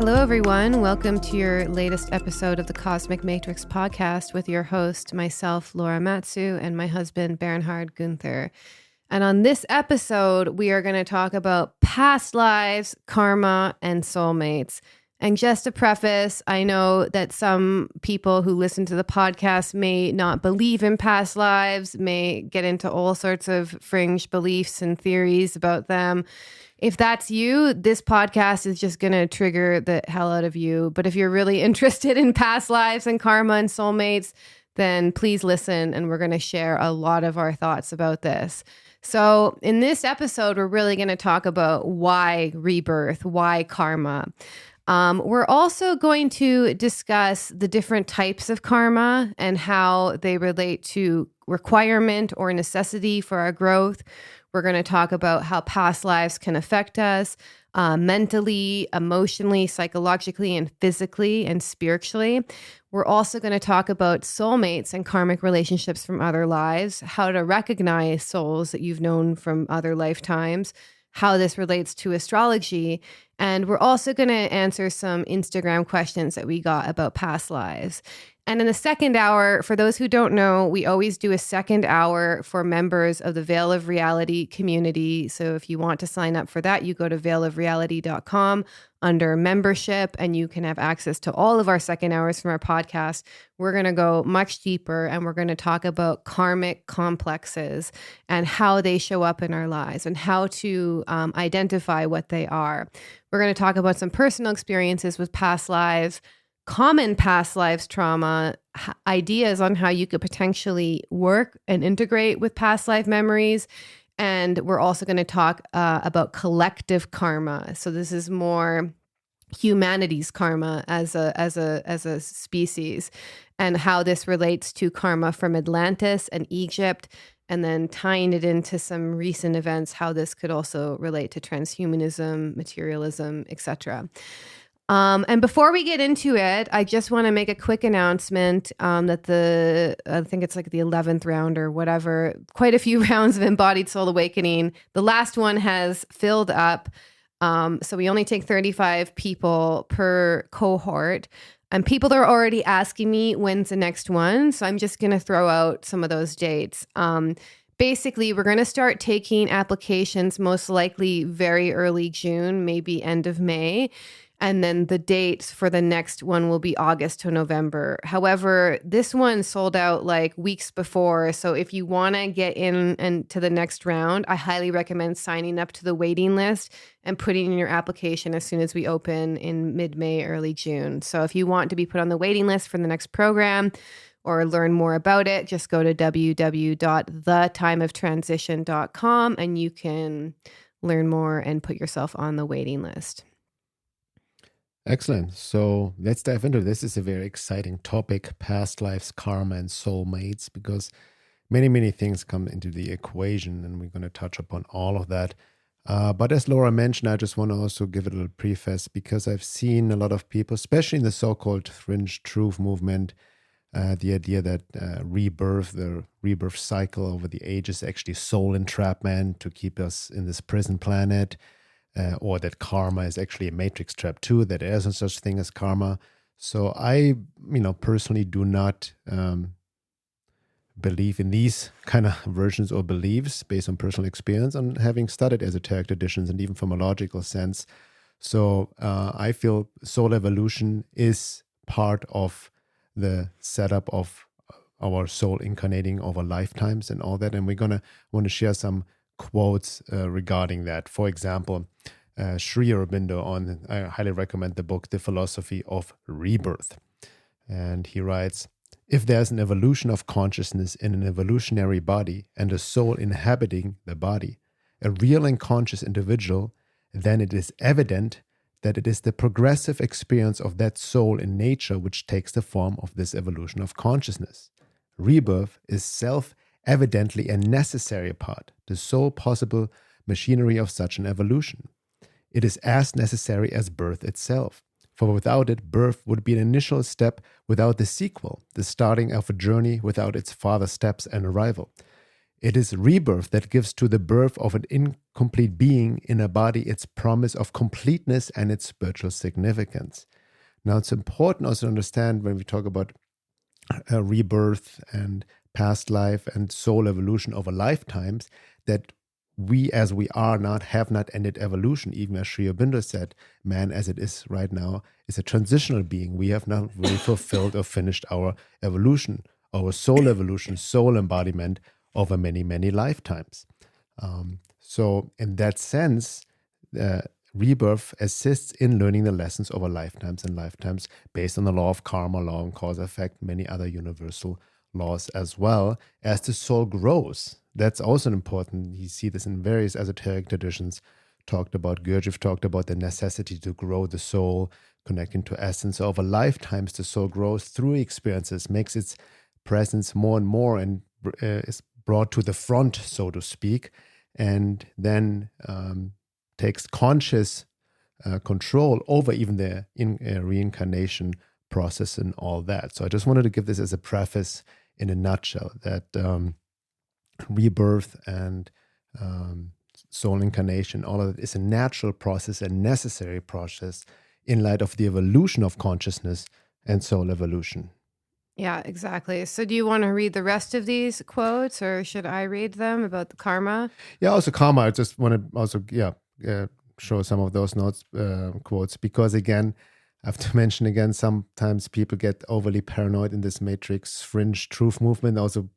Hello, everyone. Welcome to your latest episode of the Cosmic Matrix podcast with your host, myself, Laura Matsu, and my husband, Bernhard Gunther. And on this episode, we are going to talk about past lives, karma, and soulmates. And just to preface, I know that some people who listen to the podcast may not believe in past lives, may get into all sorts of fringe beliefs and theories about them. If that's you, this podcast is just going to trigger the hell out of you. But if you're really interested in past lives and karma and soulmates, then please listen, and we're going to share a lot of our thoughts about this. So in this episode, we're really going to talk about why rebirth, why karma. We're also going to discuss the different types of karma and how they relate to requirement or necessity for our growth. We're going to talk about how past lives can affect us mentally, emotionally, psychologically, and physically and spiritually. We're also going to talk about soulmates and karmic relationships from other lives, how to recognize souls that you've known from other lifetimes, how this relates to astrology. And we're also going to answer some Instagram questions that we got about past lives. And in the second hour, for those who don't know, we always do a second hour for members of the Veil of Reality community. So if you want to sign up for that, you go to veilofreality.com under membership, and you can have access to all of our second hours from our podcast. We're going to go much deeper, and we're going to talk about karmic complexes and how they show up in our lives and how to identify what they are. We're going to talk about some personal experiences with past lives, common past lives trauma, ideas on how you could potentially work and integrate with past life memories. And we're also going to talk about collective karma. So this is more humanity's karma as a species, and how this relates to karma from Atlantis and Egypt, and then tying it into some recent events, how this could also relate to transhumanism, materialism, etc. And before we get into it, I just want to make a quick announcement that I think it's like the 11th round or whatever, quite a few rounds of Embodied Soul Awakening. The last one has filled up. So we only take 35 people per cohort. And people are already asking me when's the next one. So I'm just going to throw out some of those dates. Basically, we're going to start taking applications most likely very early June, maybe end of May. And then the dates for the next one will be August to November. However, this one sold out like weeks before. So if you want to get in and to the next round, I highly recommend signing up to the waiting list and putting in your application as soon as we open in mid-May, early June. So if you want to be put on the waiting list for the next program or learn more about it, just go to www.thetimeoftransition.com and you can learn more and put yourself on the waiting list. Excellent. So let's dive into this. This is a very exciting topic, past lives, karma, and soulmates, because many things come into the equation, and we're going to touch upon all of that. But as Laura mentioned, I just want to also give it a little preface, because I've seen a lot of people, especially in the so-called fringe truth movement, the idea that the rebirth cycle over the ages, actually soul entrapment to keep us in this prison planet. Or that karma is actually a matrix trap too, that there isn't such thing as karma. So I, personally do not believe in these kind of versions or beliefs based on personal experience and having studied esoteric traditions and even from a logical sense. So I feel soul evolution is part of the setup of our soul incarnating over lifetimes and all that. And we're want to share some quotes regarding that. For example, Sri Aurobindo I highly recommend the book, The Philosophy of Rebirth. And he writes, if there's an evolution of consciousness in an evolutionary body and a soul inhabiting the body, a real and conscious individual, then it is evident that it is the progressive experience of that soul in nature which takes the form of this evolution of consciousness. Rebirth is self-evidently a necessary part, the sole possible machinery of such an evolution. It is as necessary as birth itself, for without it, birth would be an initial step without the sequel, the starting of a journey without its farther steps and arrival. It is rebirth that gives to the birth of an incomplete being in a body its promise of completeness and its spiritual significance. Now, it's important also to understand when we talk about rebirth and past life and soul evolution over lifetimes, that we as we are have not ended evolution. Even as Sri Aurobindo said, man as it is right now is a transitional being. We have not really fulfilled or finished our evolution, our soul evolution, soul embodiment over many, many lifetimes. So in that sense, rebirth assists in learning the lessons over lifetimes and lifetimes based on the law of karma, law of cause effect, many other universal laws as well. As the soul grows, that's also important. You see this in various esoteric traditions. Gurdjieff talked about the necessity to grow the soul, connecting to essence. So over lifetimes, the soul grows through experiences, makes its presence more and more, and is brought to the front, so to speak, and then takes conscious control over even the reincarnation process and all that. So I just wanted to give this as a preface in a nutshell, that rebirth and soul incarnation, all of it is a natural process, a necessary process in light of the evolution of consciousness and soul evolution. Yeah, exactly. So do you want to read the rest of these quotes, or should I read them about the karma? Yeah, also karma. I just want to also, show some of those notes, quotes, because again, I have to mention again, sometimes people get overly paranoid in this matrix fringe truth movement, also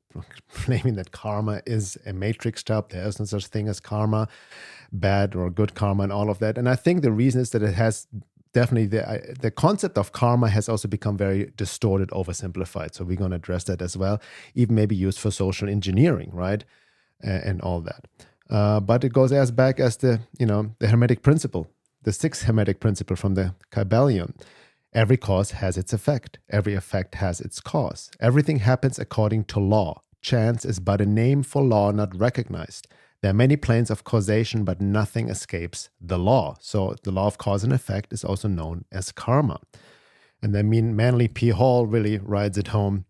claiming that karma is a matrix job. There is no such thing as karma, bad or good karma and all of that. And I think the reason is that it has definitely, the concept of karma has also become very distorted, oversimplified. So we're going to address that as well, even maybe used for social engineering, right? And all that. But it goes as back as the Hermetic principle, the sixth Hermetic principle from the Kybalion. Every cause has its effect. Every effect has its cause. Everything happens according to law. Chance is but a name for law not recognized. There are many planes of causation, but nothing escapes the law. So the law of cause and effect is also known as karma. And then Manly P. Hall really rides it home.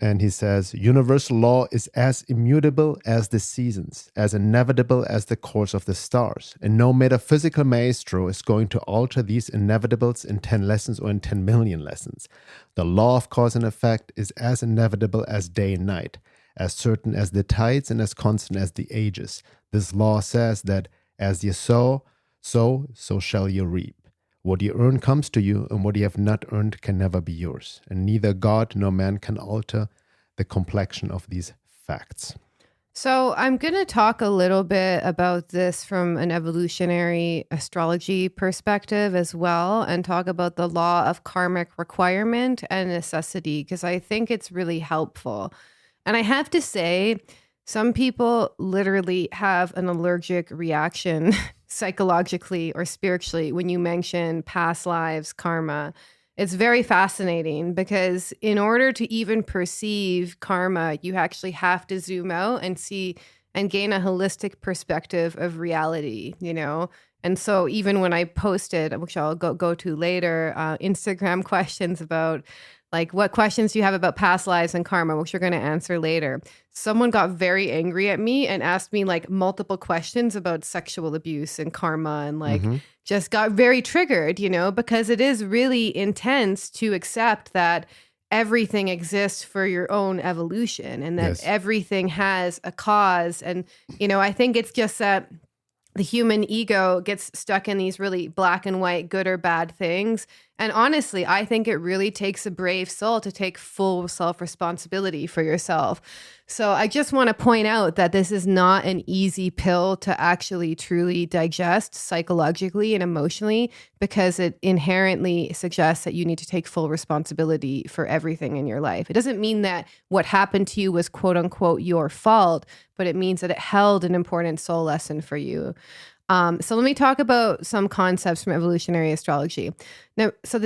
And he says, universal law is as immutable as the seasons, as inevitable as the course of the stars. And no metaphysical maestro is going to alter these inevitables in 10 lessons or in 10 million lessons. The law of cause and effect is as inevitable as day and night, as certain as the tides and as constant as the ages. This law says that as you sow, so shall you reap. What you earn comes to you, and what you have not earned can never be yours. And neither God nor man can alter the complexion of these facts. So I'm going to talk a little bit about this from an evolutionary astrology perspective as well, and talk about the law of karmic requirement and necessity, because I think it's really helpful. And I have to say, some people literally have an allergic reaction psychologically or spiritually when you mention past lives, karma. It's very fascinating because in order to even perceive karma, you actually have to zoom out and see and gain a holistic perspective of reality, And so even when I posted, which I'll go to later, Instagram questions about like, what questions do you have about past lives and karma, which you're going to answer later. Someone got very angry at me and asked me like multiple questions about sexual abuse and karma, and just got very triggered, because it is really intense to accept that everything exists for your own evolution and that everything has a cause. And, I think it's just that the human ego gets stuck in these really black and white, good or bad things. And honestly, I think it really takes a brave soul to take full self-responsibility for yourself. So I just want to point out that this is not an easy pill to actually truly digest psychologically and emotionally, because it inherently suggests that you need to take full responsibility for everything in your life. It doesn't mean that what happened to you was quote unquote your fault, but it means that it held an important soul lesson for you. So let me talk about some concepts from evolutionary astrology. Now, so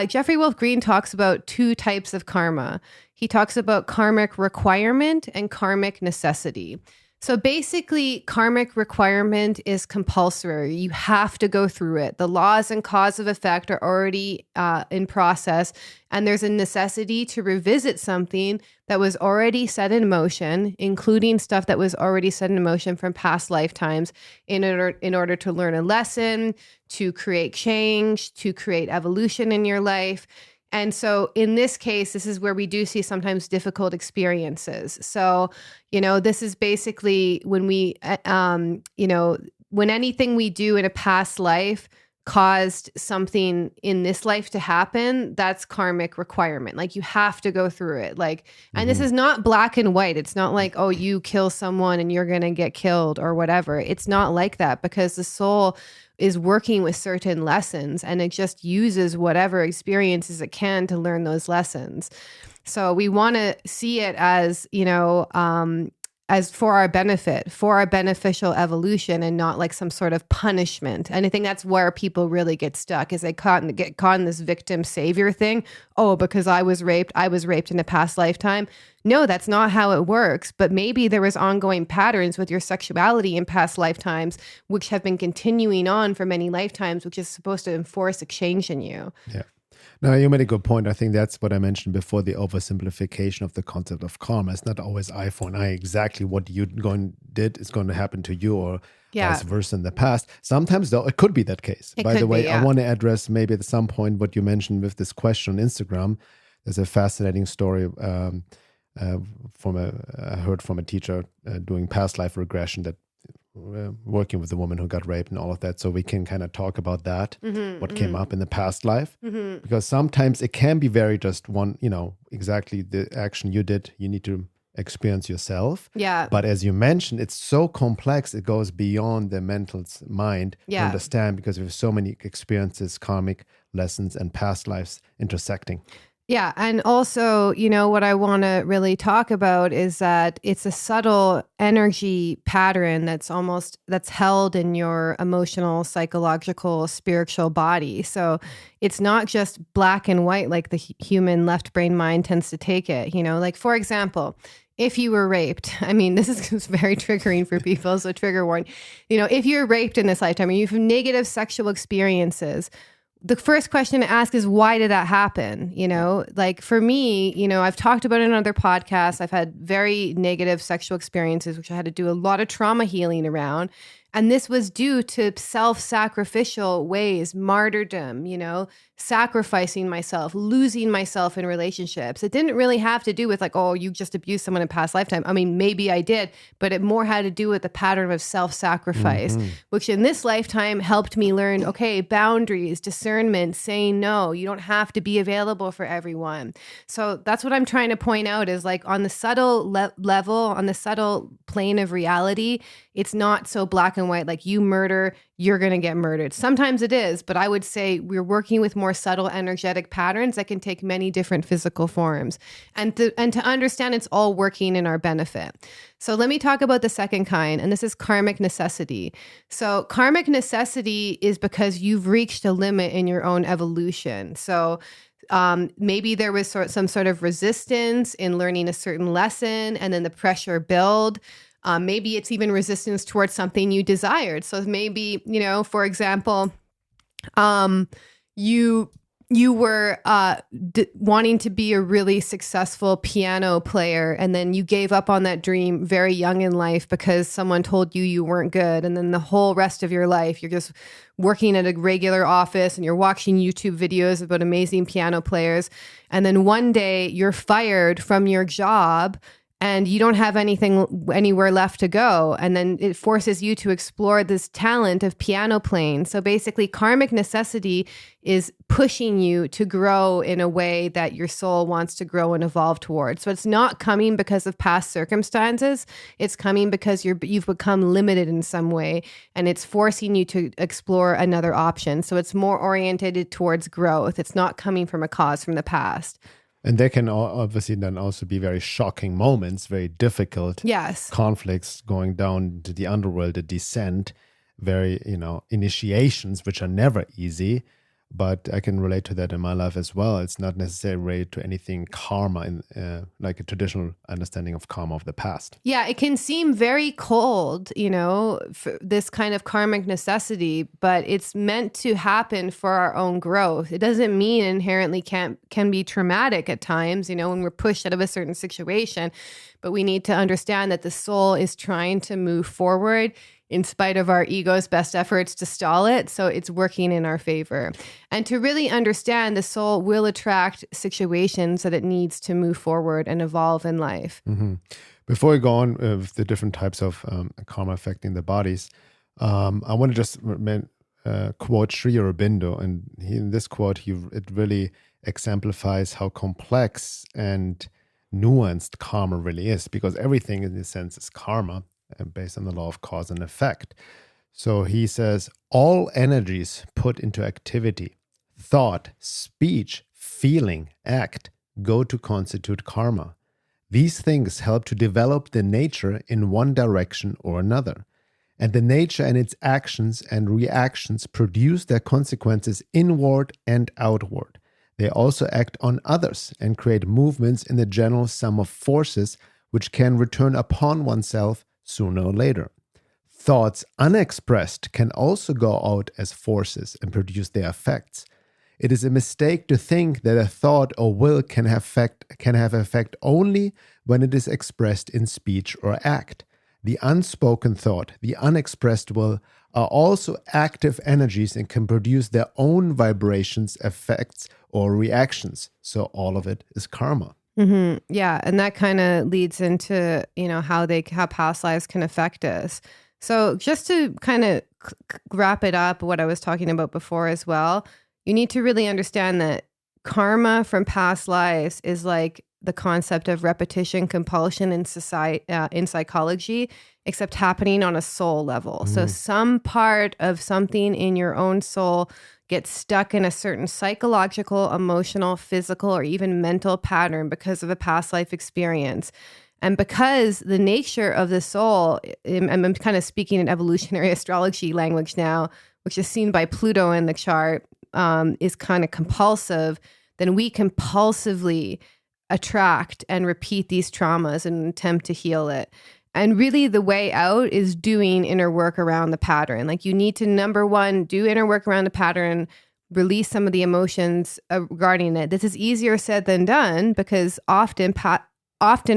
Jeffrey Wolf Green talks about two types of karma. He talks about karmic requirement and karmic necessity. So basically, karmic requirement is compulsory. You have to go through it. The laws and cause of effect are already in process, and there's a necessity to revisit something that was already set in motion, including stuff that was already set in motion from past lifetimes, in order to learn a lesson, to create change, to create evolution in your life. And so in this case, this is where we do see sometimes difficult experiences. So, this is basically when we, when anything we do in a past life caused something in this life to happen, that's karmic requirement. Like, you have to go through it. Like, and this is not black and white. It's not like, oh, you kill someone and you're going to get killed or whatever. It's not like that, because the soul is working with certain lessons, and it just uses whatever experiences it can to learn those lessons. So we want to see it as, as for our benefit, for our beneficial evolution, and not like some sort of punishment. And I think that's where people really get stuck, is they get caught in this victim savior thing. Oh, because I was raped in a past lifetime. No, that's not how it works. But maybe there was ongoing patterns with your sexuality in past lifetimes, which have been continuing on for many lifetimes, which is supposed to enforce a change in you. Yeah. No, you made a good point. I think that's what I mentioned before, the oversimplification of the concept of karma. It's not always eye for an eye. Exactly what you did is going to happen to you, or vice versa in the past. Sometimes, though, it could be that case. By the way, I want to address maybe at some point what you mentioned with this question on Instagram. There's a fascinating story I heard from a teacher doing past life regression, that working with a woman who got raped and all of that. So we can kind of talk about that, what came up in the past life, because sometimes it can be very just one, exactly the action you did, you need to experience yourself. Yeah. But as you mentioned, it's so complex, it goes beyond the mental mind to understand, because we have so many experiences, karmic lessons and past lives intersecting. Yeah. And also, what I want to really talk about is that it's a subtle energy pattern that's held in your emotional, psychological, spiritual body. So it's not just black and white like the human left brain mind tends to take it. Like, for example, if you were raped, this is very triggering for people, so trigger warning. If you're raped in this lifetime, or you have negative sexual experiences, the first question to ask is, why did that happen? Like for me, I've talked about it in other podcasts. I've had very negative sexual experiences, which I had to do a lot of trauma healing around. And this was due to self-sacrificial ways, martyrdom, sacrificing myself, losing myself in relationships. It didn't really have to do with like, oh, you just abused someone in a past lifetime. Maybe I did, but it more had to do with the pattern of self-sacrifice, which in this lifetime helped me learn, okay, boundaries, discernment, saying no. You don't have to be available for everyone. So that's what I'm trying to point out, is like on the subtle level, on the subtle plane of reality, it's not so black and white, like you murder, you're going to get murdered. Sometimes it is, but I would say we're working with more subtle energetic patterns that can take many different physical forms. And to understand it's all working in our benefit. So let me talk about the second kind, and this is karmic necessity. So karmic necessity is because you've reached a limit in your own evolution. So maybe there was some sort of resistance in learning a certain lesson, and then the pressure built. Maybe it's even resistance towards something you desired. So maybe, for example, you were wanting to be a really successful piano player, and then you gave up on that dream very young in life because someone told you weren't good. And then the whole rest of your life, you're just working at a regular office and you're watching YouTube videos about amazing piano players. And then one day you're fired from your job, and you don't have anywhere left to go. And then it forces you to explore this talent of piano playing. So basically, karmic necessity is pushing you to grow in a way that your soul wants to grow and evolve towards. So it's not coming because of past circumstances. It's coming because you've become limited in some way, and it's forcing you to explore another option. So it's more oriented towards growth. It's not coming from a cause from the past. And there can obviously then also be very shocking moments, very difficult conflicts going down to the underworld, the descent, very, initiations, which are never easy. but I can relate to that in my life as well. It's not necessarily related to anything karma, in like a traditional understanding of karma of the past. Yeah, it can seem very cold, for this kind of karmic necessity, but it's meant to happen for our own growth. It doesn't mean inherently can be traumatic at times, when we're pushed out of a certain situation, but we need to understand that the soul is trying to move forward in spite of our ego's best efforts to stall it. So it's working in our favor. And to really understand, the soul will attract situations that it needs to move forward and evolve in life. Mm-hmm. Before we go on with the different types of karma affecting the bodies, I want to just quote Sri Aurobindo. And in this quote, it really exemplifies how complex and nuanced karma really is, because everything in a sense is karma, based on the law of cause and effect. So he says, all energies put into activity, thought, speech, feeling, act, go to constitute karma. These things help to develop the nature in one direction or another. And the nature and its actions and reactions produce their consequences inward and outward. They also act on others and create movements in the general sum of forces which can return upon oneself sooner or later. Thoughts unexpressed can also go out as forces and produce their effects. It is a mistake to think that a thought or will can have effect only when it is expressed in speech or act. The unspoken thought, the unexpressed will, are also active energies and can produce their own vibrations, effects, or reactions. So all of it is karma. Mm-hmm. Yeah. And that kind of leads into, how past lives can affect us. So just to kind of wrap it up, what I was talking about before as well, you need to really understand that karma from past lives is like the concept of repetition compulsion in psychology, except happening on a soul level. Mm-hmm. So some part of something in your own soul gets stuck in a certain psychological, emotional, physical, or even mental pattern because of a past life experience. And because the nature of the soul, I'm kind of speaking in evolutionary astrology language now, which is seen by Pluto in the chart, is kind of compulsive, then we compulsively attract and repeat these traumas in an attempt to heal it. And really the way out is doing inner work around the pattern. Like you need to, number one, do inner work around the pattern, release some of the emotions regarding it. This is easier said than done because often,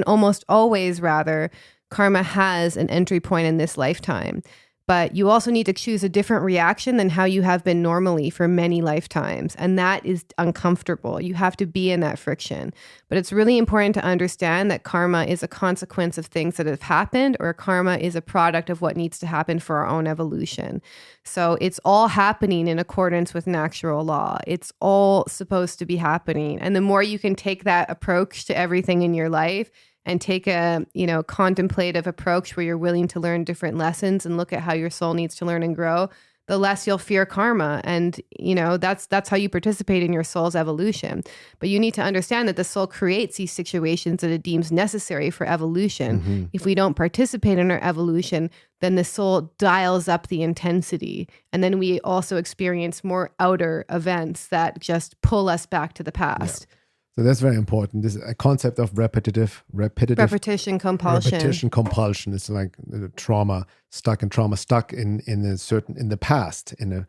almost always rather, karma has an entry point in this lifetime. But you also need to choose a different reaction than how you have been normally for many lifetimes. And that is uncomfortable. You have to be in that friction. But it's really important to understand that karma is a consequence of things that have happened, or karma is a product of what needs to happen for our own evolution. So it's all happening in accordance with natural law. It's all supposed to be happening. And the more you can take that approach to everything in your life, and take a, contemplative approach where you're willing to learn different lessons and look at how your soul needs to learn and grow, the less you'll fear karma. And, that's how you participate in your soul's evolution. But you need to understand that the soul creates these situations that it deems necessary for evolution. Mm-hmm. If we don't participate in our evolution, then the soul dials up the intensity. And then we also experience more outer events that just pull us back to the past. Yeah. So that's very important. This concept of repetition compulsion. Repetition compulsion is like trauma stuck in the past, in a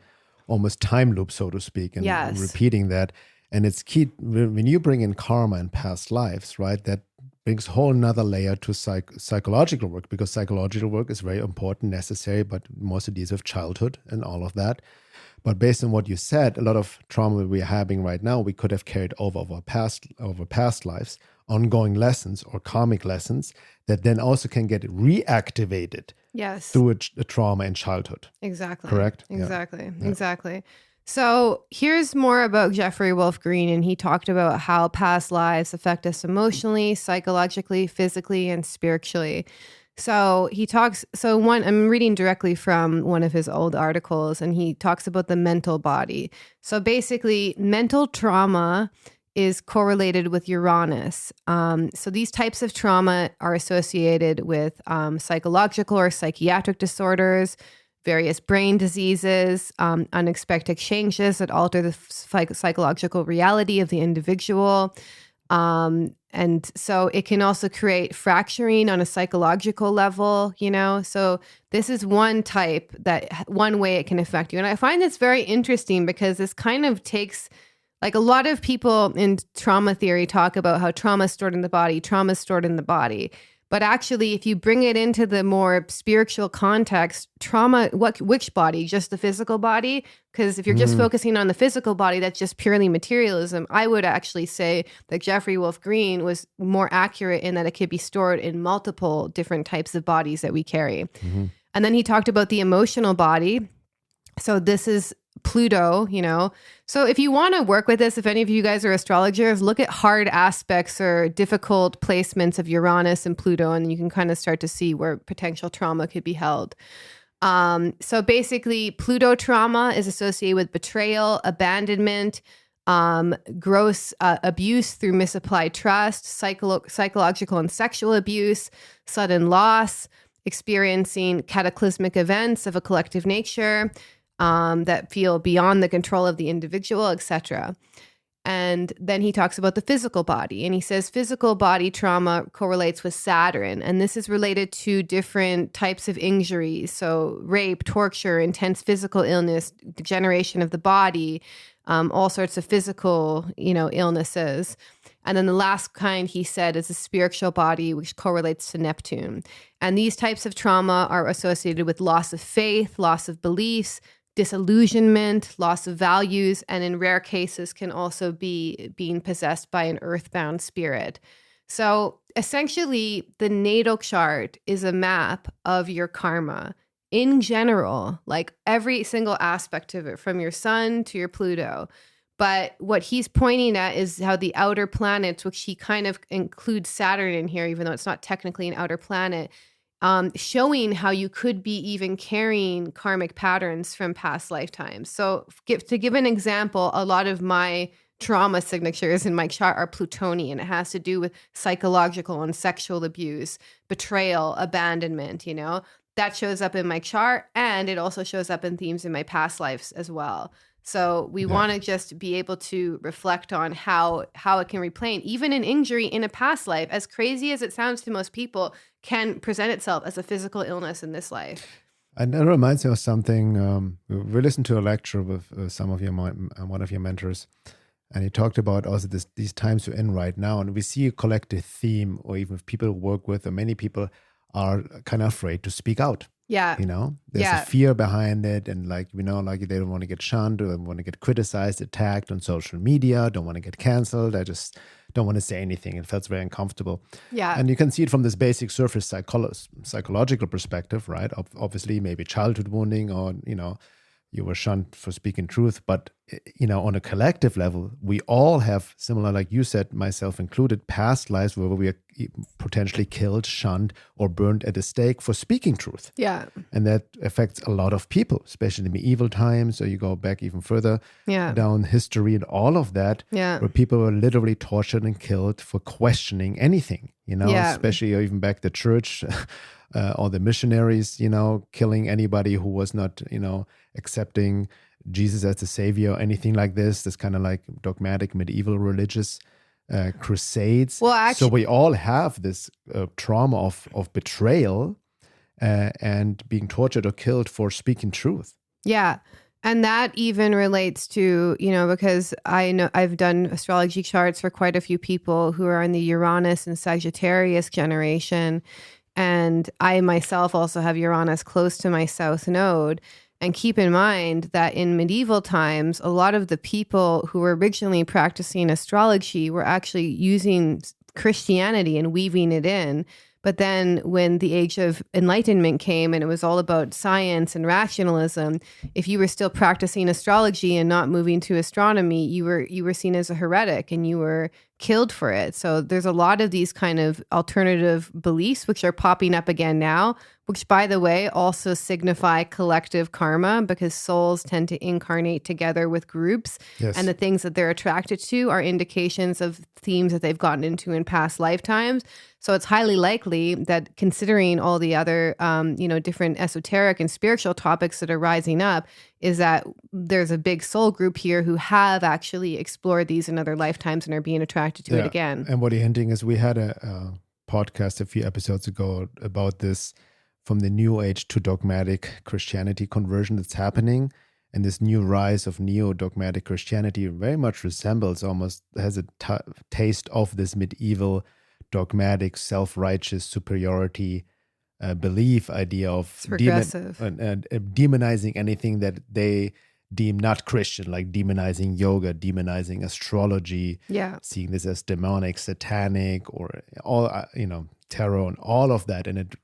almost time loop, so to speak, and yes. repeating that. And it's key when you bring in karma in past lives, right? That brings a whole nother layer to psychological work, because psychological work is very important, necessary, but mostly deals with childhood and all of that. But based on what you said, a lot of trauma we're having right now, we could have carried over past lives, ongoing lessons or karmic lessons that then also can get reactivated through a trauma in childhood. Exactly. Correct? Exactly. Yeah. Exactly. So here's more about Jeffrey Wolf Green, and he talked about how past lives affect us emotionally, psychologically, physically, and spiritually. So I'm reading directly from one of his old articles, and he talks about the mental body. So basically, mental trauma is correlated with Uranus. So these types of trauma are associated with psychological or psychiatric disorders, various brain diseases, unexpected changes that alter the psychological reality of the individual. And so it can also create fracturing on a psychological level, So this is one way it can affect you. And I find this very interesting because this kind of takes, like, a lot of people in trauma theory talk about how trauma is stored in the body. But actually, if you bring it into the more spiritual context, trauma, which body? Just the physical body? Because if you're just focusing on the physical body, that's just purely materialism. I would actually say that Jeffrey Wolf Green was more accurate in that it could be stored in multiple different types of bodies that we carry. Mm-hmm. And then he talked about the emotional body. So this is Pluto, So if you want to work with this, if any of you guys are astrologers, look at hard aspects or difficult placements of Uranus and Pluto, and you can kind of start to see where potential trauma could be held. So basically, Pluto trauma is associated with betrayal, abandonment, gross abuse through misapplied trust, psychological and sexual abuse, sudden loss, experiencing cataclysmic events of a collective nature, that feel beyond the control of the individual, etc. And then he talks about the physical body, and he says physical body trauma correlates with Saturn, and this is related to different types of injuries, so rape, torture, intense physical illness, degeneration of the body, all sorts of physical, illnesses. And then the last kind, he said, is the spiritual body, which correlates to Neptune. And these types of trauma are associated with loss of faith, loss of beliefs, disillusionment, loss of values, and in rare cases can also be being possessed by an earthbound spirit. So essentially, the natal chart is a map of your karma in general, like every single aspect of it, from your sun to your Pluto. But what he's pointing at is how the outer planets, which he kind of includes Saturn in here, even though it's not technically an outer planet, showing how you could be even carrying karmic patterns from past lifetimes. So to give an example, a lot of my trauma signatures in my chart are Plutonian. It has to do with psychological and sexual abuse, betrayal, abandonment, that shows up in my chart, and it also shows up in themes in my past lives as well. So we want to just be able to reflect on how it can replay, and even an injury in a past life, as crazy as it sounds to most people, can present itself as a physical illness in this life. And that reminds me of something. We listened to a lecture with one of your mentors, and he talked about also these times we're in right now, and we see a collective theme, or even if people work with, or many people are kind of afraid to speak out. Yeah. There's a fear behind it. And like they don't want to get shunned, or want to get criticized, attacked on social media, don't want to get canceled. I just don't want to say anything. It feels very uncomfortable. Yeah. And you can see it from this basic surface psychological perspective, right? Obviously, maybe childhood wounding, or, you were shunned for speaking truth. But, on a collective level, we all have similar, like you said, myself included, past lives where we are potentially killed, shunned, or burned at a stake for speaking truth. Yeah. And that affects a lot of people, especially in medieval times, or you go back even further down history and all of that, where people were literally tortured and killed for questioning anything, especially even back the church, or the missionaries, killing anybody who was not, accepting Jesus as the savior or anything like this. This kind of like dogmatic medieval religious crusades. Well, actually, so we all have this trauma of betrayal and being tortured or killed for speaking truth. Yeah. And that even relates to, because I know I've done astrology charts for quite a few people who are in the Uranus and Sagittarius generation. And I myself also have Uranus close to my south node. And keep in mind that in medieval times, a lot of the people who were originally practicing astrology were actually using Christianity and weaving it in. But then when the age of enlightenment came and it was all about science and rationalism, if you were still practicing astrology and not moving to astronomy, you were seen as a heretic, and you were killed for it. So there's a lot of these kind of alternative beliefs which are popping up again now, which, by the way, also signify collective karma, because souls tend to incarnate together with groups. Yes. And the things that they're attracted to are indications of themes that they've gotten into in past lifetimes. So it's highly likely that, considering all the other, different esoteric and spiritual topics that are rising up, is that there's a big soul group here who have actually explored these in other lifetimes and are being attracted to it again. And what you're hinting is, we had a podcast a few episodes ago about this, from the New Age to dogmatic Christianity conversion that's happening. And this new rise of neo-dogmatic Christianity very much resembles, almost has a taste of this medieval dogmatic self-righteous superiority belief idea of demonizing anything that they deem not Christian, like demonizing yoga, demonizing astrology, seeing this as demonic, satanic, or all, tarot and all of that. And it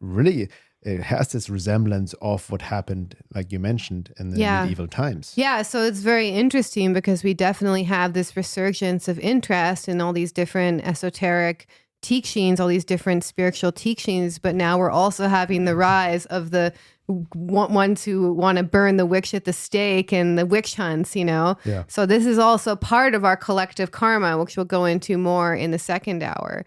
has this resemblance of what happened, like you mentioned, in the medieval times. Yeah, so it's very interesting because we definitely have this resurgence of interest in all these different esoteric teachings, all these different spiritual teachings, but now we're also having the rise of the ones who want to burn the witch at the stake and the witch hunts, So this is also part of our collective karma, which we'll go into more in the second hour.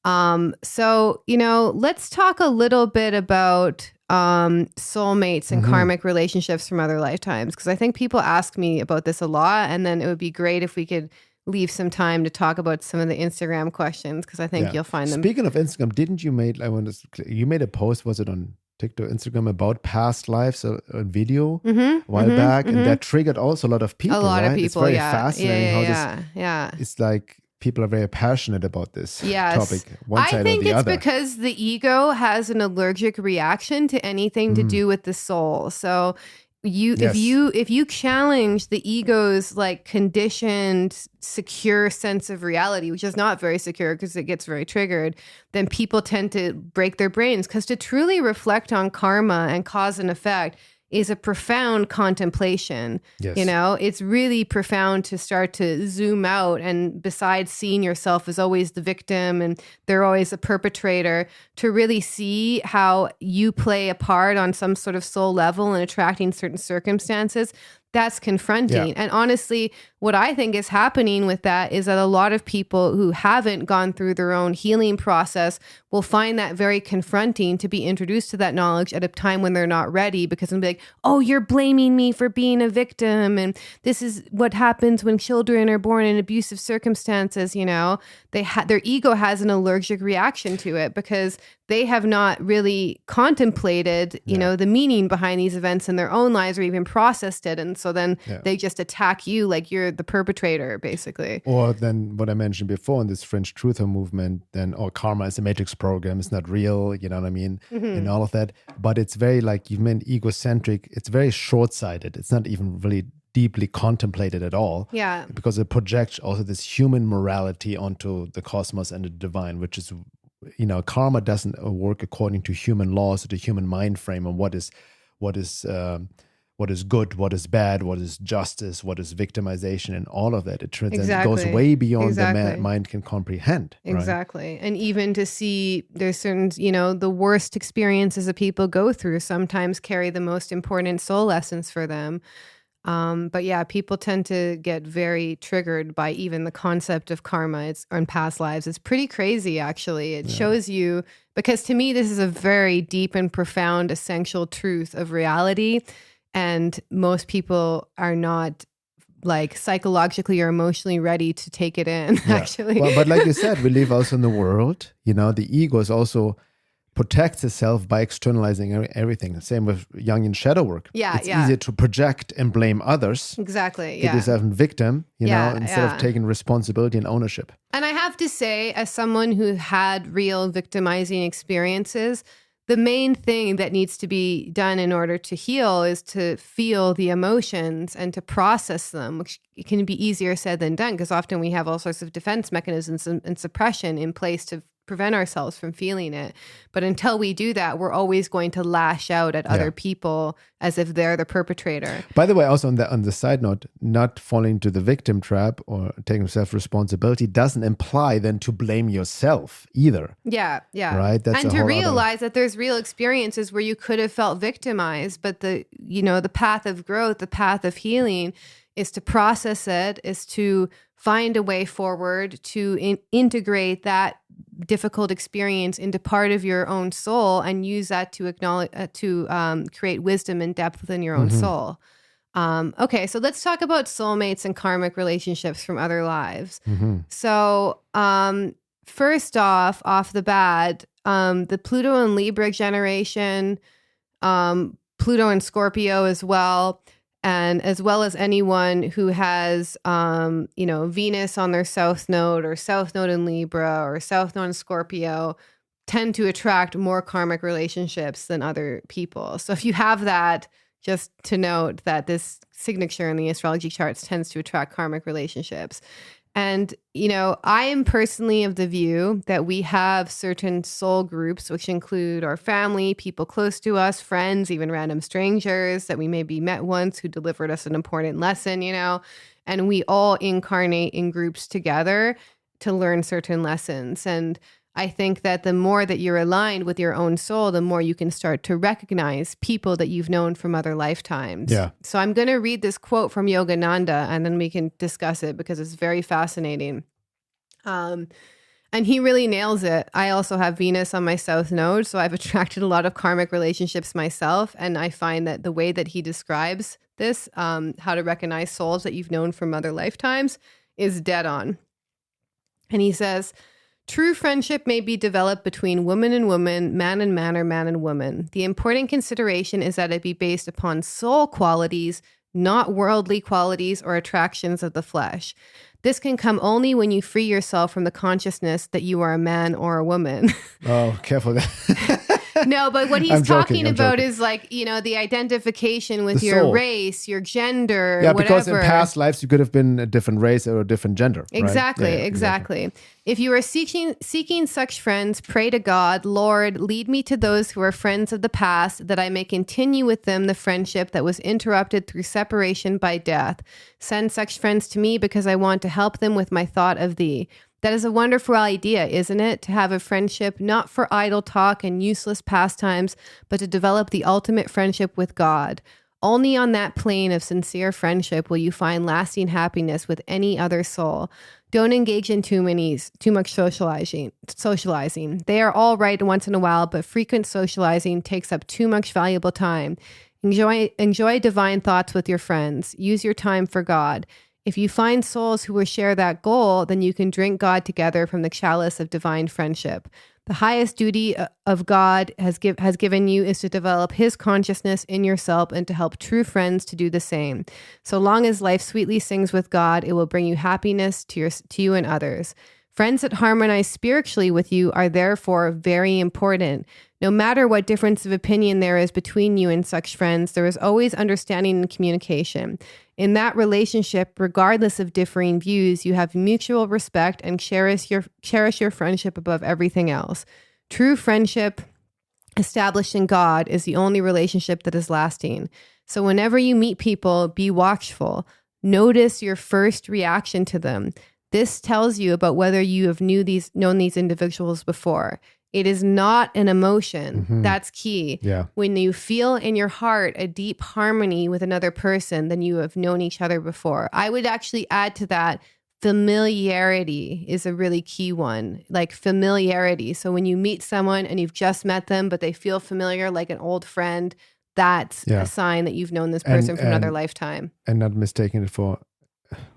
Let's talk a little bit about soulmates and karmic relationships from other lifetimes, because I think people ask me about this a lot, and then it would be great if we could leave some time to talk about some of the Instagram questions, because I think you'll find them. Speaking of Instagram, didn't you you made a post, was it on TikTok, Instagram, about past lives, a video a while back, and that triggered also a lot of people. It's very fascinating how this, it's like, people are very passionate about this topic, one side or the other. I think it's because the ego has an allergic reaction to anything to do with the soul. So if you challenge the ego's like conditioned, secure sense of reality, which is not very secure because it gets very triggered, then people tend to break their brains. Because to truly reflect on karma and cause and effect is a profound contemplation. Yes. It's really profound to start to zoom out, and besides seeing yourself as always the victim and they're always a perpetrator, to really see how you play a part on some sort of soul level in attracting certain circumstances. That's confronting. And honestly, what I think is happening with that is that a lot of people who haven't gone through their own healing process will find that very confronting to be introduced to that knowledge at a time when they're not ready, because they'll be like, oh, you're blaming me for being a victim. And this is what happens when children are born in abusive circumstances. Their ego has an allergic reaction to it because they have not really contemplated, the meaning behind these events in their own lives, or even processed it. And so then they just attack you like you're the perpetrator, basically. Or then what I mentioned before in this French Truther movement, karma is a matrix program, it's not real, you know what I mean? And all of that. But it's very, like you meant, egocentric. It's very short-sighted. It's not even really deeply contemplated at all. Yeah. Because it projects also this human morality onto the cosmos and the divine, which is, karma doesn't work according to human laws or the human mind frame on what is good, what is bad, what is justice, what is victimization, and all of that. It transcends, it goes way beyond the mind can comprehend. Exactly. Right? And even to see there's certain, the worst experiences that people go through sometimes carry the most important soul lessons for them. But people tend to get very triggered by even the concept of karma on past lives. It's pretty crazy, actually. It shows you, because to me, this is a very deep and profound essential truth of reality. And most people are not like psychologically or emotionally ready to take it in, actually. Well, but like you said, we live also in the world, the ego is also protects itself by externalizing everything. The same with Jungian shadow work. It's easier to project and blame others. Exactly. Get yourself a victim, instead of taking responsibility and ownership. And I have to say, as someone who had real victimizing experiences, the main thing that needs to be done in order to heal is to feel the emotions and to process them, which can be easier said than done, because often we have all sorts of defense mechanisms and suppression in place to prevent ourselves from feeling it. But until we do that, we're always going to lash out at other people as if they're the perpetrator. By the way, also on the side note, not falling into the victim trap or taking self-responsibility doesn't imply then to blame yourself either. Yeah. Right? That's and to realize that there's real experiences where you could have felt victimized, but the path of growth, the path of healing is to process it, is to find a way forward, to integrate that difficult experience into part of your own soul and use that to acknowledge, create wisdom and depth within your own soul. Okay, so let's talk about soulmates and karmic relationships from other lives. So first off the bat, the Pluto and Libra generation, Pluto and Scorpio as well, and as well as anyone who has, Venus on their South Node or South Node in Libra or South Node in Scorpio tend to attract more karmic relationships than other people. So if you have that, just to note that this signature in the astrology charts tends to attract karmic relationships. And, I am personally of the view that we have certain soul groups, which include our family, people close to us, friends, even random strangers that we maybe met once who delivered us an important lesson, and we all incarnate in groups together to learn certain lessons. And I think that the more that you're aligned with your own soul, the more you can start to recognize people that you've known from other lifetimes. Yeah. So I'm going to read this quote from Yogananda and then we can discuss it because it's very fascinating. And he really nails it. I also have Venus on my South Node, so I've attracted a lot of karmic relationships myself. And I find that the way that he describes this, how to recognize souls that you've known from other lifetimes, is dead on. And he says, true friendship may be developed between woman and woman, man and man, or man and woman. The important consideration is that it be based upon soul qualities, not worldly qualities or attractions of the flesh. This can come only when you free yourself from the consciousness that you are a man or a woman. Oh, careful. No, but what he's I'm talking about joking. is like, the identification with The your soul. race, your gender, Yeah, whatever. because in past lives you could have been a different race or a different gender. Right? Exactly, Yeah, exactly. If you are seeking such friends, pray to God, Lord, lead me to those who are friends of the past, that I may continue with them the friendship that was interrupted through separation by death. Send such friends to me because I want to help them with my thought of thee. That is a wonderful idea, isn't it? To have a friendship not for idle talk and useless pastimes, but to develop the ultimate friendship with God. Only on that plane of sincere friendship will you find lasting happiness with any other soul. Don't engage in too much socializing. They are all right once in a while, but frequent socializing takes up too much valuable time. Enjoy divine thoughts with your friends. Use your time for God. If you find souls who will share that goal, then you can drink God together from the chalice of divine friendship. The highest duty of God has given you is to develop his consciousness in yourself and to help true friends to do the same. So long as life sweetly sings with God, it will bring you happiness to you and others. Friends that harmonize spiritually with you are therefore very important. No matter what difference of opinion there is between you and such friends, there is always understanding and communication. In that relationship, regardless of differing views, you have mutual respect and cherish your friendship above everything else. True friendship established in God is the only relationship that is lasting. So whenever you meet people, be watchful. Notice your first reaction to them. This tells you about whether you have known these individuals before. It is not an emotion. Mm-hmm. That's key. Yeah. When you feel in your heart a deep harmony with another person, then you have known each other before. I would actually add to that, familiarity is a really key one. Like familiarity. So when you meet someone and you've just met them, but they feel familiar like an old friend, that's a sign that you've known this person from another lifetime. And not mistaking it for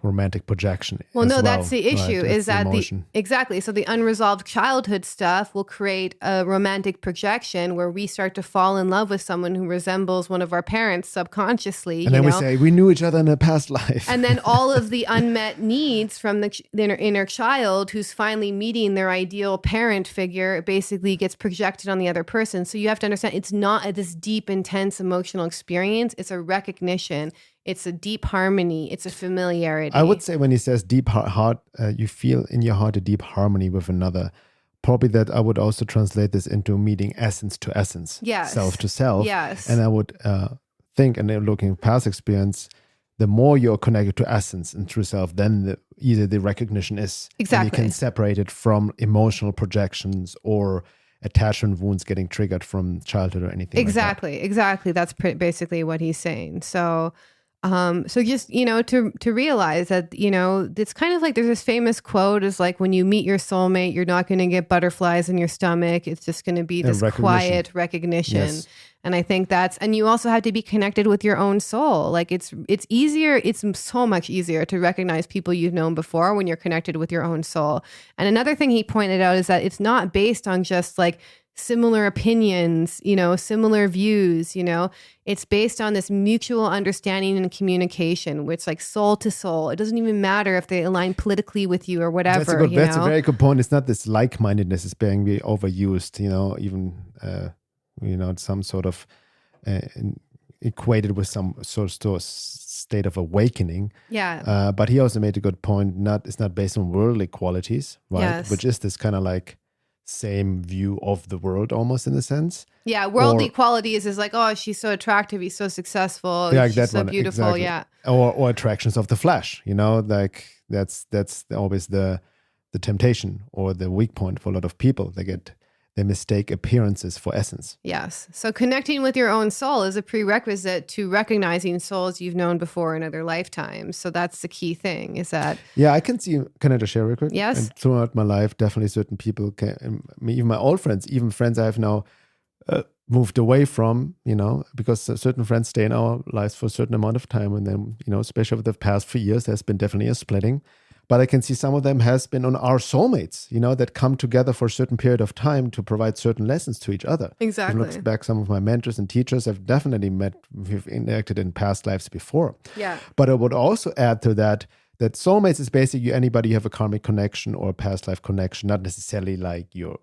romantic projection. Well, no, that's the issue, right? is That's that exactly. So the unresolved childhood stuff will create a romantic projection where we start to fall in love with someone who resembles one of our parents subconsciously. And then we say, we knew each other in a past life. And then all of the unmet needs from the inner child who's finally meeting their ideal parent figure basically gets projected on the other person. So you have to understand, it's not this deep, intense emotional experience. It's a recognition. It's a deep harmony. It's a familiarity. I would say when he says deep heart, you feel in your heart a deep harmony with another probably that I would also translate this into meeting essence to essence, Yes. self to self. Yes. And I would think, and then looking at past experience, the more you're connected to essence and true self, then the easier the recognition is. Exactly. And you can separate it from emotional projections or attachment wounds getting triggered from childhood or anything Exactly. like Exactly. That's basically what he's saying. So just, to realize that, it's kind of like there's this famous quote is like, when you meet your soulmate, you're not going to get butterflies in your stomach. It's just going to be this quiet recognition. Yes. And I think and you also have to be connected with your own soul. Like it's easier. It's so much easier to recognize people you've known before when you're connected with your own soul. And another thing he pointed out is that it's not based on just like similar opinions, similar views, it's based on this mutual understanding and communication, which like soul to soul. It doesn't even matter if they align politically with you or whatever. That's a very good point. It's not this like-mindedness is being overused, even, some sort of equated with some sort of state of awakening. Yeah. But he also made a good point. It's not based on worldly qualities, right? Yes. Which is this kind of like same view of the world almost in a sense. Yeah, worldly qualities is like, oh, she's so attractive, he's so successful, she's so beautiful, exactly. yeah. Or attractions of the flesh, like that's always the temptation or the weak point for a lot of people. They mistake appearances for essence. Yes. So connecting with your own soul is a prerequisite to recognizing souls you've known before in other lifetimes. So that's the key thing is that... Yeah, I can see... Can I just share real quick? Yes. And throughout my life, definitely certain people, even my old friends, even friends I have now moved away from, because certain friends stay in our lives for a certain amount of time. And then, especially over the past few years, there's been definitely a splitting. But I can see some of them has been on our soulmates, that come together for a certain period of time to provide certain lessons to each other. Exactly. If I look back, some of my mentors and teachers I've definitely we've interacted in past lives before. Yeah. But I would also add to that soulmates is basically anybody you have a karmic connection or a past life connection, not necessarily like you're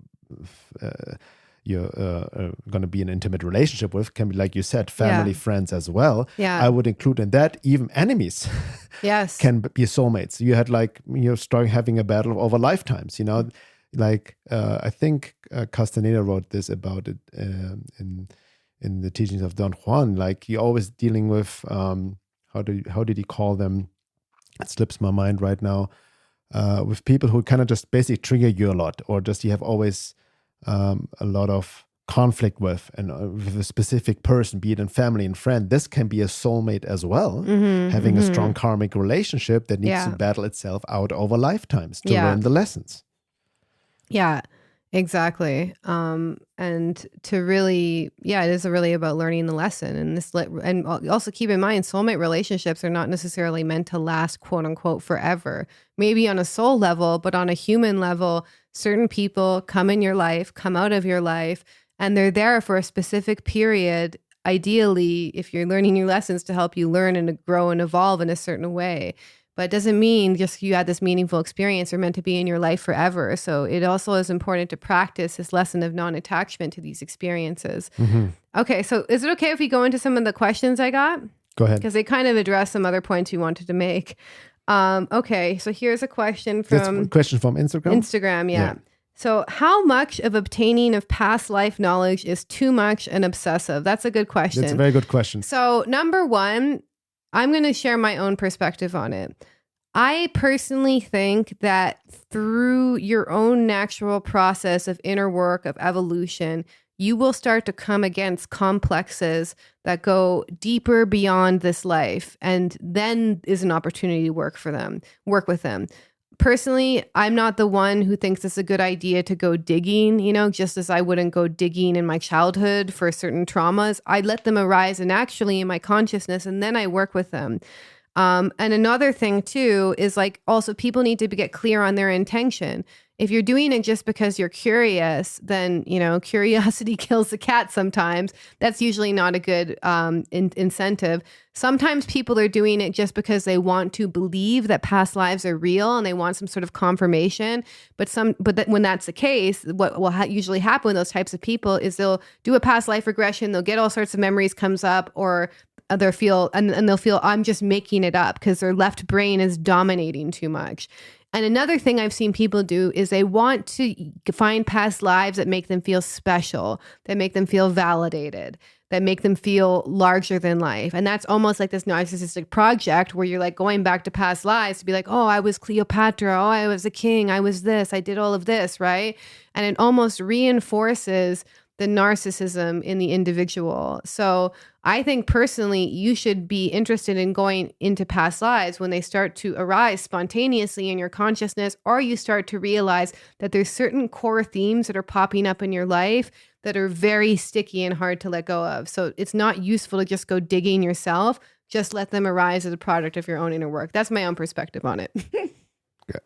going to be in an intimate relationship with. Can be, like you said, family, friends as well. Yeah. I would include in that even enemies. Yes. Can be soulmates. You had you're starting having a battle over lifetimes, I think Castaneda wrote this about it in the teachings of Don Juan. Like you're always dealing with, how did he call them? It slips my mind right now. With people who kind of just basically trigger you a lot, or just you have always a lot of conflict with, and with a specific person, be it in family and friend. This can be a soulmate as well, having a strong karmic relationship that needs to battle itself out over lifetimes to learn the lessons. Yeah, exactly. And to really, it is really about learning the lesson. And also keep in mind, soulmate relationships are not necessarily meant to last, quote unquote, forever. Maybe on a soul level, but on a human level, certain people come in your life, come out of your life, and they're there for a specific period. Ideally, if you're learning new lessons, to help you learn and to grow and evolve in a certain way. But it doesn't mean just you had this meaningful experience are meant to be in your life forever. So it also is important to practice this lesson of non-attachment to these experiences. Mm-hmm. Okay, so is it okay if we go into some of the questions I got? Go ahead. Because they kind of address some other points you wanted to make. Okay, so here's a question from... That's a question from Instagram? Instagram, yeah. So how much of obtaining of past life knowledge is too much and obsessive? That's a good question. That's a very good question. So number one, I'm going to share my own perspective on it. I personally think that through your own natural process of inner work, of evolution, you will start to come against complexes that go deeper beyond this life. And then is an opportunity to work with them. Personally, I'm not the one who thinks it's a good idea to go digging, just as I wouldn't go digging in my childhood for certain traumas. I let them arise naturally in my consciousness, and then I work with them. And another thing too is also people need to get clear on their intention. If you're doing it just because you're curious, then, curiosity kills the cat sometimes. That's usually not a good incentive. Sometimes people are doing it just because they want to believe that past lives are real and they want some sort of confirmation. But when that's the case, what will usually happen with those types of people is they'll do a past life regression. They'll get all sorts of memories comes up, or they'll feel I'm just making it up because their left brain is dominating too much. And another thing I've seen people do is they want to find past lives that make them feel special, that make them feel validated, that make them feel larger than life. And that's almost like this narcissistic project where you're like going back to past lives to be like, oh, I was Cleopatra. Oh, I was a king. I was this. I did all of this, right? And it almost reinforces the narcissism in the individual. So I think personally, you should be interested in going into past lives when they start to arise spontaneously in your consciousness, or you start to realize that there's certain core themes that are popping up in your life that are very sticky and hard to let go of. So it's not useful to just go digging yourself. Just let them arise as a product of your own inner work. That's my own perspective on it.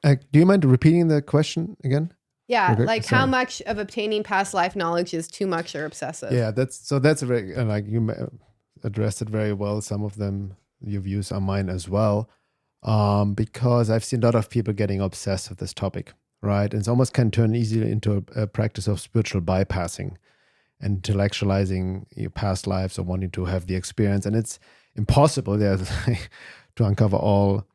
Do you mind repeating the question again? Yeah, okay. Like how much of obtaining past life knowledge is too much or obsessive? Yeah, that's a very, like you addressed it very well. Some of them, your views are mine as well, because I've seen a lot of people getting obsessed with this topic, right? And it's almost can turn easily into a practice of spiritual bypassing, intellectualizing your past lives or wanting to have the experience. And it's impossible there to uncover all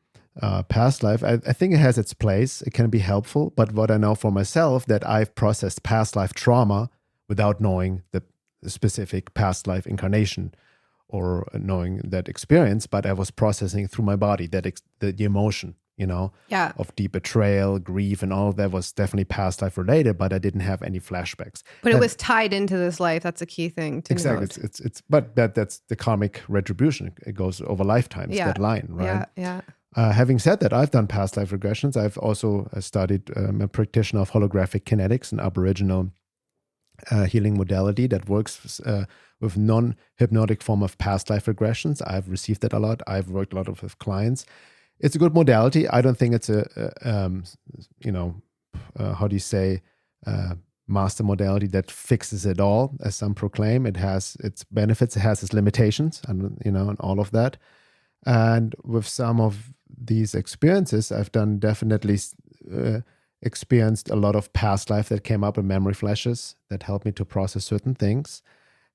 past life. I think it has its place. It can be helpful. But what I know for myself, that I've processed past life trauma without knowing the specific past life incarnation or knowing that experience, but I was processing through my body the emotion, of deep betrayal, grief, and all of that was definitely past life related, but I didn't have any flashbacks. But it was tied into this life. That's a key thing to note. But that's the karmic retribution. It goes over lifetimes, that line, right? Yeah. Having said that, I've done past life regressions. I've also studied a practitioner of holographic kinetics, an Aboriginal healing modality that works with non-hypnotic form of past life regressions. I've received that a lot. I've worked a lot with clients. It's a good modality. I don't think it's master modality that fixes it all, as some proclaim. It has its benefits, it has its limitations, and all of that. And with some of these experiences, I've definitely experienced a lot of past life that came up in memory flashes that helped me to process certain things.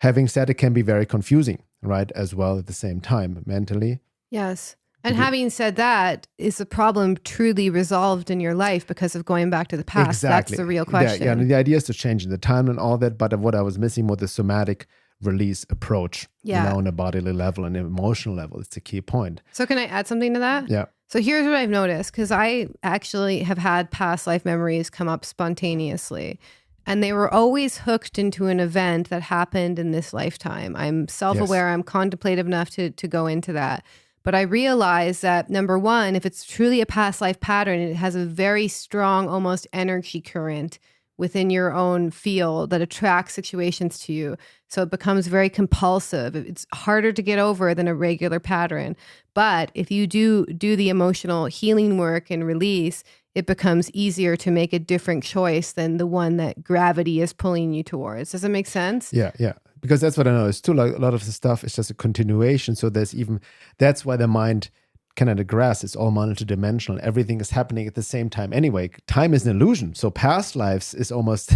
Having said, it can be very confusing, right, as well at the same time, mentally. Yes. And having said that, is the problem truly resolved in your life because of going back to the past? Exactly. That's the real question. Yeah, and the idea is to change the time and all that, but what I was missing was the somatic release approach, on a bodily level and emotional level. It's the key point. So can I add something to that? Yeah. So here's what I've noticed, because I actually have had past life memories come up spontaneously. And they were always hooked into an event that happened in this lifetime. I'm self-aware. Yes. I'm contemplative enough to go into that. But I realized that, number one, if it's truly a past life pattern, it has a very strong, almost energy current within your own field that attracts situations to you. So it becomes very compulsive. It's harder to get over than a regular pattern. But if you do the emotional healing work and release, it becomes easier to make a different choice than the one that gravity is pulling you towards. Does that make sense? Yeah. Because that's what I know. It's too, like, a lot of the stuff is just a continuation. So that's why the mind cannot grasp. It's all multidimensional. Everything is happening at the same time. Anyway, time is an illusion. So past lives is almost,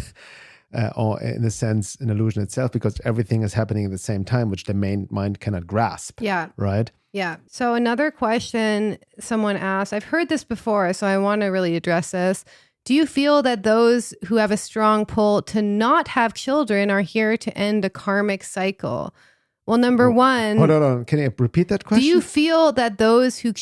or in a sense, an illusion itself, because everything is happening at the same time, which the mind cannot grasp. Yeah. Right? Yeah. So another question someone asked, I've heard this before, so I want to really address this. Do you feel that those who have a strong pull to not have children are here to end a karmic cycle? Well, number one... Hold on. Can you repeat that question? Do you feel that those who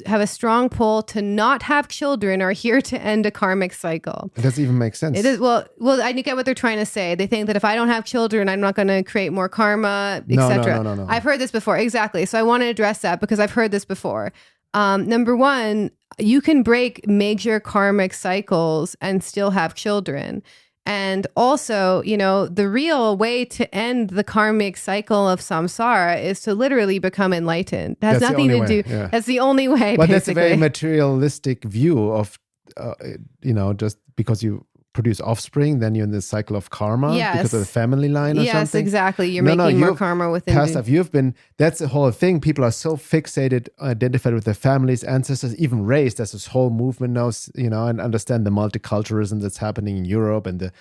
have a strong pull to not have children are here to end a karmic cycle? It doesn't even make sense. It is. Well, I get what they're trying to say. They think that if I don't have children, I'm not going to create more karma, etc. No. I've heard this before. Exactly. So I want to address that because I've heard this before. Number one, you can break major karmic cycles and still have children. And also, the real way to end the karmic cycle of samsara is to literally become enlightened. It has nothing to do. Yeah. That's the only way. But basically. That's a very materialistic view of, just because you produce offspring, then you're in the cycle of karma because of the family line or something. Yes, exactly. You're making more karma within. Past life, that's the whole thing. People are so fixated, identified with their families, ancestors, even race. There's this whole movement now, and understand the multiculturalism that's happening in Europe and the,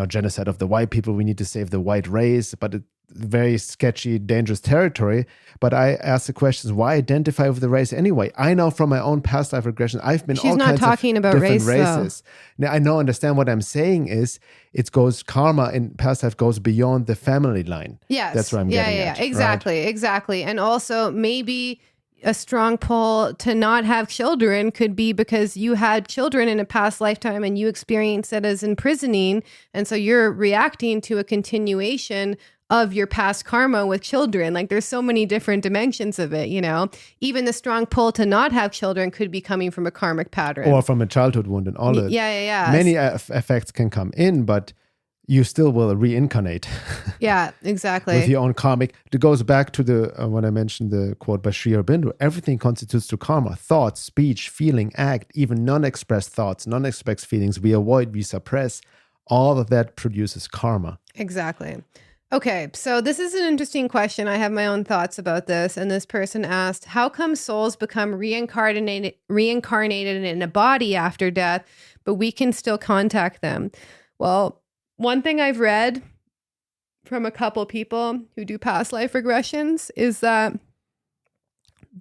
genocide of the white people. We need to save the white race, but it's very sketchy, dangerous territory. But I ask the questions, why identify with the race anyway? I know from my own past life regression, I've been She's all not kinds talking of about different race, races. Now, I know, understand what I'm saying is it goes, karma in past life goes beyond the family line. Yes. That's what I'm getting at. Exactly. Right? Exactly. And also maybe a strong pull to not have children could be because you had children in a past lifetime and you experienced it as imprisoning. And so you're reacting to a continuation of your past karma with children. Like there's so many different dimensions of it, even the strong pull to not have children could be coming from a karmic pattern or from a childhood wound and all of it. Yeah. Many effects can come in, but you still will reincarnate. Yeah, exactly. With your own karmic. It goes back to the when I mentioned the quote by Sri Aurobindo, everything constitutes to karma. Thoughts, speech, feeling, act, even non-expressed thoughts, non-expressed feelings we avoid, we suppress. All of that produces karma. Exactly. Okay, so this is an interesting question. I have my own thoughts about this. And this person asked, how come souls become reincarnated in a body after death, but we can still contact them? Well, one thing I've read from a couple people who do past life regressions is that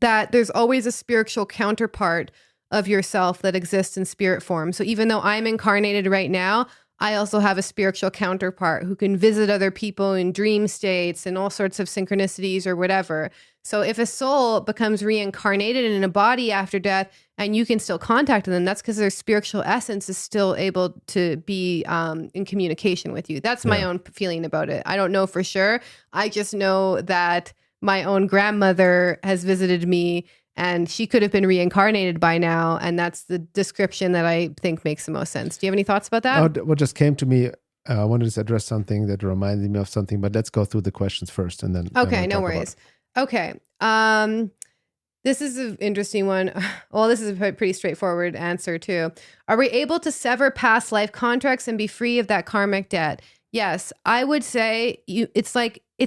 there's always a spiritual counterpart of yourself that exists in spirit form. So even though I'm incarnated right now, I also have a spiritual counterpart who can visit other people in dream states and all sorts of synchronicities or whatever. So if a soul becomes reincarnated in a body after death and you can still contact them, that's because their spiritual essence is still able to be in communication with you. That's my own feeling about it. I don't know for sure. I just know that my own grandmother has visited me and she could have been reincarnated by now. And that's the description that I think makes the most sense. Do you have any thoughts about that? What just came to me, I wanted to address something that reminded me of something, but let's go through the questions first and then. Okay, no worries. Okay. This is an interesting one. Well, this is a pretty straightforward answer too. Are we able to sever past life contracts and be free of that karmic debt? Yes, I would say it's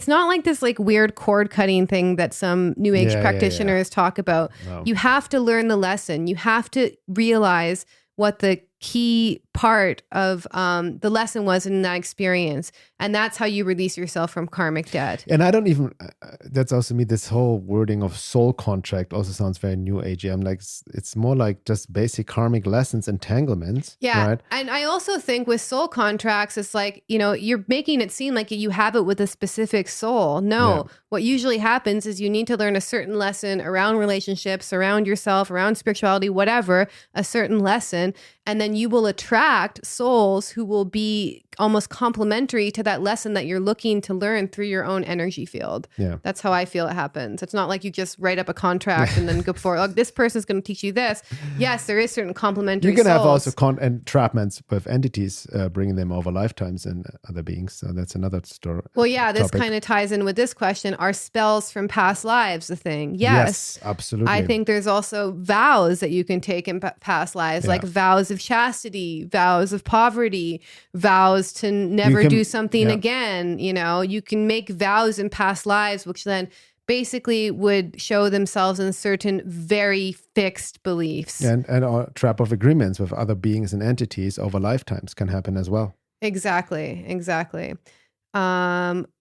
not like this like weird cord cutting thing that some new age practitioners talk about. No. You have to learn the lesson. You have to realize what the key part of the lesson was in that experience. And that's how you release yourself from karmic debt. And I don't even, that's also me, this whole wording of soul contract also sounds very new agey. I'm like, it's more like just basic karmic lessons, entanglements. Yeah. Right? And I also think with soul contracts, it's like, you're making it seem like you have it with a specific soul. No, what usually happens is you need to learn a certain lesson around relationships, around yourself, around spirituality, whatever, a certain lesson. And then you will attract souls who will be almost complementary to that lesson that you're looking to learn through your own energy field. Yeah. That's how I feel it happens. It's not like you just write up a contract and then go for, oh, this person's going to teach you this. Yes, there is certain complementary You can souls. have also entrapments with entities, bringing them over lifetimes and other beings. So that's another story. Well, yeah, this kind of ties in with this question. Are spells from past lives a thing? Yes, absolutely. I think there's also vows that you can take in past lives, like vows of chastity, vows of poverty, vows to never do something again. You can make vows in past lives, which then basically would show themselves in certain very fixed beliefs. And a trap of agreements with other beings and entities over lifetimes can happen as well. Exactly.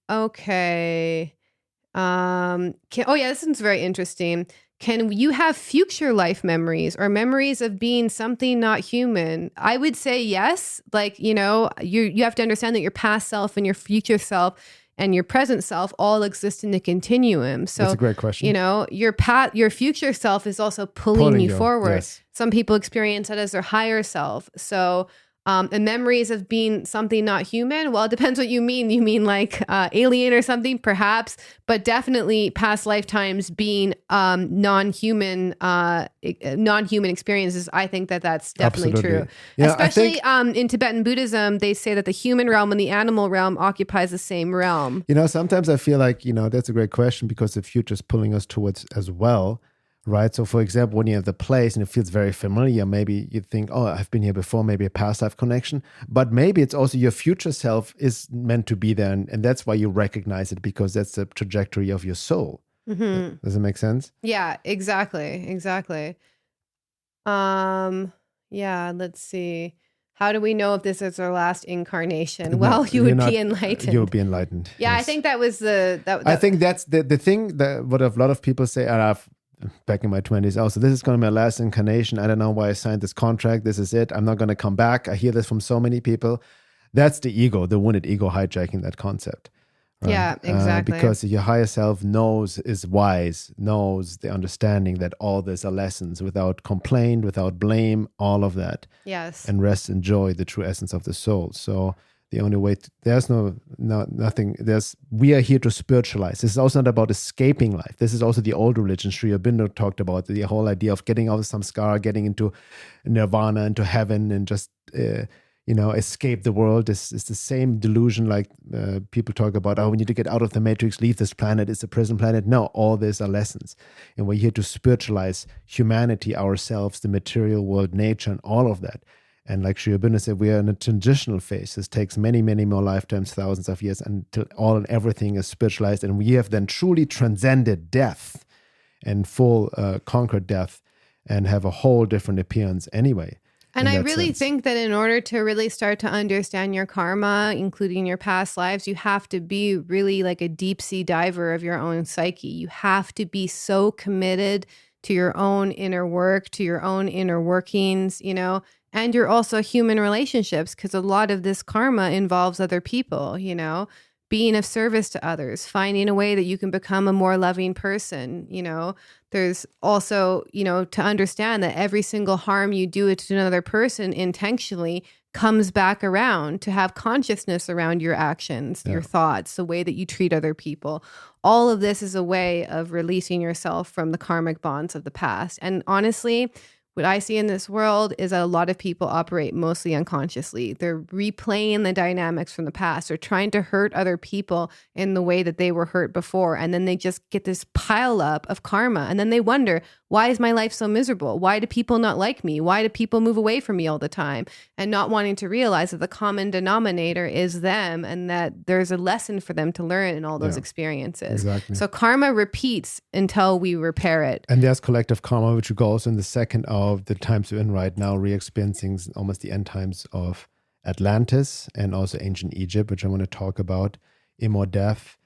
Okay. This one's very interesting. Can you have future life memories or memories of being something not human? I would say yes. Like, you have to understand that your past self and your future self and your present self all exist in the continuum. So that's a great question. Your future self is also pulling you forward. Yes. Some people experience that as their higher self. So and memories of being something not human. Well, it depends what you mean. You mean like alien or something, perhaps, but definitely past lifetimes being non-human experiences. I think that's definitely true. Yeah, especially in Tibetan Buddhism, they say that the human realm and the animal realm occupies the same realm. Sometimes I feel like, that's a great question because the future is pulling us towards as well. Right. So, for example, when you have the place and it feels very familiar, maybe you think, oh, I've been here before, maybe a past life connection. But maybe it's also your future self is meant to be there. And that's why you recognize it, because that's the trajectory of your soul. Mm-hmm. Does it make sense? Yeah, exactly. Let's see. how do we know if this is our last incarnation? Well, you would be enlightened. You would be enlightened. Yeah, yes. I think that was I think that's the thing that what a lot of people say, and I've back in my 20s also, this is going to be my last incarnation. I don't know why I signed this contract. This is it. I'm not going to come back. I hear this from so many people. That's the ego, the wounded ego hijacking that concept. Right? Yeah, exactly. Because your higher self is wise, knows the understanding that all these are lessons without complaint, without blame, all of that. Yes. And rest and joy, the true essence of the soul. So the only way, there's nothing, we are here to spiritualize. This is also not about escaping life. This is also the old religion. Sri Aurobindo talked about the whole idea of getting out of samskara, getting into nirvana, into heaven, and just, escape the world. It's the same delusion like people talk about, we need to get out of the matrix, leave this planet, it's a prison planet. No, all these are lessons. And we're here to spiritualize humanity, ourselves, the material world, nature, and all of that. And like Sri Aurobindo said, we are in a transitional phase. This takes many, many more lifetimes, thousands of years, until all and everything is spiritualized. And we have then truly transcended death and full conquered death and have a whole different appearance anyway. And I really think that in order to really start to understand your karma, including your past lives, you have to be really like a deep sea diver of your own psyche. You have to be so committed to your own inner work, to your own inner workings, and you're also human relationships, because a lot of this karma involves other people, being of service to others, finding a way that you can become a more loving person. There's also, to understand that every single harm you do to another person intentionally comes back around, to have consciousness around your actions, your thoughts, the way that you treat other people. All of this is a way of releasing yourself from the karmic bonds of the past. And honestly, what I see in this world is that a lot of people operate mostly unconsciously. They're replaying the dynamics from the past. They're trying to hurt other people in the way that they were hurt before. And then they just get this pile up of karma. And then they wonder, why is my life so miserable? Why do people not like me? Why do people move away from me all the time? And not wanting to realize that the common denominator is them, and that there's a lesson for them to learn in all those experiences. Exactly. So karma repeats until we repair it. And there's collective karma, which goes in the second of the times we're in right now, re-experiencing almost the end times of Atlantis and also ancient Egypt, which I want to talk about. Immortal death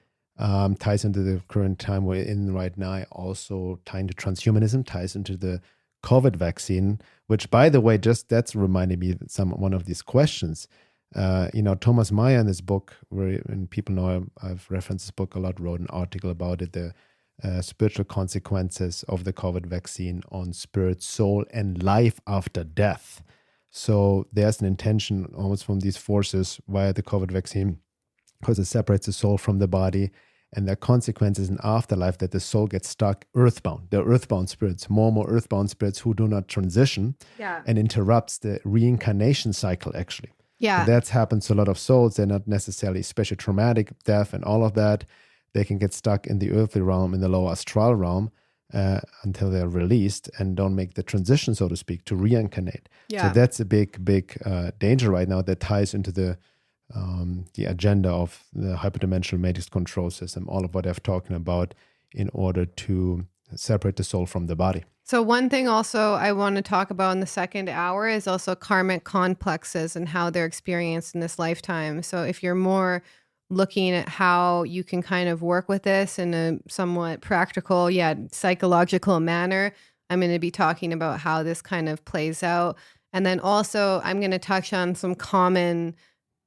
ties into the current time we're in right now, also tying to transhumanism, ties into the COVID vaccine, which, by the way, just that's reminded me of one of these questions. Thomas Meyer in this book, and people know I've referenced this book a lot, wrote an article about it, the spiritual consequences of the COVID vaccine on spirit, soul, and life after death. So there's an intention almost from these forces via the COVID vaccine, because it separates the soul from the body, and there are consequences in afterlife that the soul gets stuck earthbound. There are earthbound spirits, more and more earthbound spirits who do not transition, and interrupts the reincarnation cycle, actually. Yeah. So that happens to a lot of souls. They're not necessarily especially traumatic, death and all of that. They can get stuck in the earthly realm, in the lower astral realm, until they're released and don't make the transition, so to speak, to reincarnate. Yeah. So that's a big, big danger right now that ties into the agenda of the hyperdimensional matrix control system, all of what I've talking about, in order to separate the soul from the body. So one thing also I want to talk about in the second hour is also karmic complexes and how they're experienced in this lifetime. So if you're more looking at how you can kind of work with this in a somewhat practical, psychological manner, I'm going to be talking about how this kind of plays out. And then also I'm going to touch on some common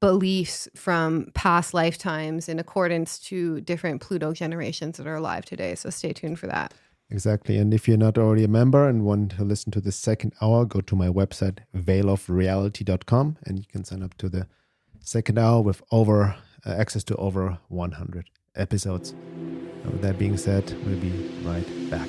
beliefs from past lifetimes in accordance to different Pluto generations that are alive today. So stay tuned for that. Exactly. And if you're not already a member and want to listen to the second hour, go to my website, veilofreality.com, and you can sign up to the second hour with access to over 100 episodes. With that being said, we'll be right back.